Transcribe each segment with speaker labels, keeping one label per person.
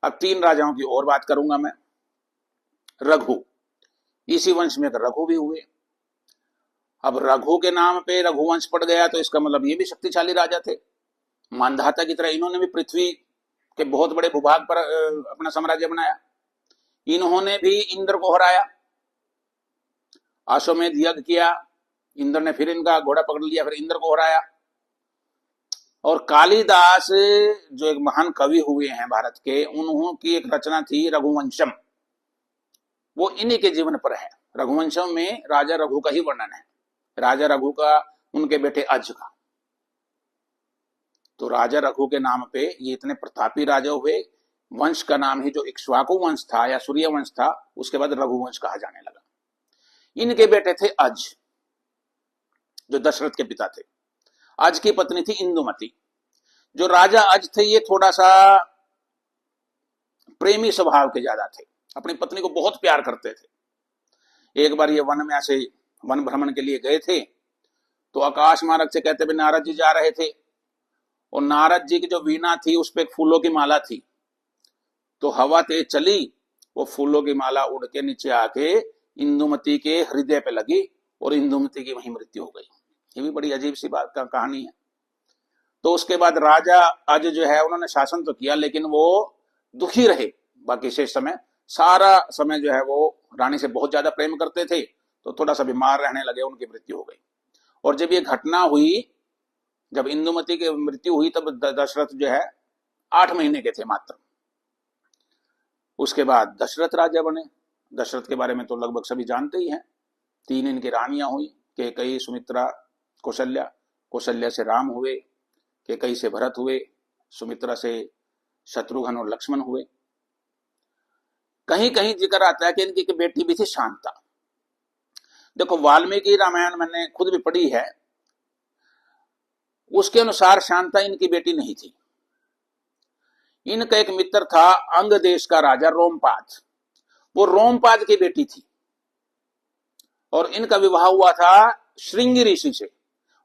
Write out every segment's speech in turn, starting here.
Speaker 1: अब 3 राजाओं की और बात करूंगा मैं। रघु, इसी वंश में रघु भी हुए। अब रघु के नाम पे रघुवंश पड़ गया तो इसका मतलब ये भी शक्तिशाली राजा थे। मांधाता की तरह इन्होंने भी पृथ्वी के बहुत बड़े भूभाग पर अपना साम्राज्य बनाया। इन्होंने भी इंद्र को हराया, अश्वमेध यज्ञ किया, इंद्र ने फिर इनका घोड़ा पकड़ लिया, फिर इंद्र को हराया। और कालिदास जो एक महान कवि हुए हैं भारत के, उन्हों की एक रचना थी रघुवंशम, वो इन्हीं के जीवन पर है। रघुवंशम में राजा रघु का ही वर्णन है, राजा रघु का, उनके बेटे अज का। तो राजा रघु के नाम पे ये इतने प्रतापी राजा हुए। वंश का नाम ही जो इक्ष्वाकु वंश था या सूर्य वंश था, उसके बाद रघुवंश कहा जाने लगा। इनके बेटे थे अज, जो दशरथ के पिता थे। अज की पत्नी थी इंदुमती। जो राजा अज थे ये थोड़ा सा प्रेमी स्वभाव के ज्यादा थे, अपनी पत्नी को बहुत प्यार करते थे। एक बार ये वन में ऐसे वन भ्रमण के लिए गए थे, तो आकाश मार्ग से कहते हुए नारद जी जा रहे थे, और नारद जी की जो वीणा थी उस पर फूलों की माला थी। तो हवा तेज चली, वो फूलों की माला उड़ के नीचे आके इंदुमती के हृदय पे लगी और इंदुमती की वहीं मृत्यु हो गई। ये भी बड़ी अजीब सी बात का कहानी है। तो उसके बाद राजा अज जो है उन्होंने शासन तो किया, लेकिन वो दुखी रहे। बाकी शेष समय, सारा समय जो है वो रानी से बहुत ज्यादा प्रेम करते थे, तो थोड़ा सा बीमार रहने लगे, उनकी मृत्यु हो गई। और जब ये घटना हुई, जब इंदुमती की मृत्यु हुई, तब दशरथ जो है 8 महीने के थे मात्र। उसके बाद दशरथ राजा बने। दशरथ के बारे में तो लगभग सभी जानते ही हैं। 3 इनकी रानियां हुई, कैकेयी, सुमित्रा, कौशल्या। कौशल्या से राम हुए, कैकेयी से भरत हुए, सुमित्रा से शत्रुघ्न और लक्ष्मण हुए। कहीं कहीं जिक्र आता है कि इनकी बेटी भी थी शांता। देखो, वाल्मीकि रामायण मैंने खुद भी पढ़ी है, उसके अनुसार शांता इनकी बेटी नहीं थी। इनका एक मित्र था अंग देश का राजा रोमपाद, वो रोमपाद की बेटी थी, और इनका विवाह हुआ था श्रृंगी ऋषि से।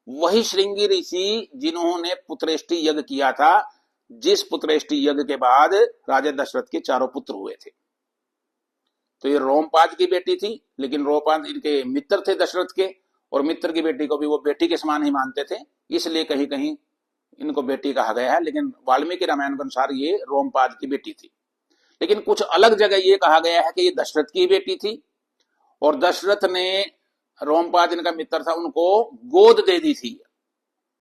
Speaker 1: वही श्रृंगी ऋषि जिन्होंने पुत्रेष्टि यज्ञ किया था, जिस पुत्रेष्टि यज्ञ के बाद राजा दशरथ के 4 पुत्र हुए थे। तो ये रोमपाद की बेटी थी, लेकिन रोमपाद इनके मित्र थे दशरथ के, और मित्र की बेटी को भी वो बेटी के समान ही मानते थे, इसलिए कहीं कहीं इनको बेटी कहा गया है। लेकिन वाल्मीकि रामायण के अनुसार ये रोमपाद की बेटी थी। लेकिन कुछ अलग जगह ये कहा गया है कि ये दशरथ की बेटी थी, और दशरथ ने, रोमपाद इनका मित्र था, उनको गोद दे दी थी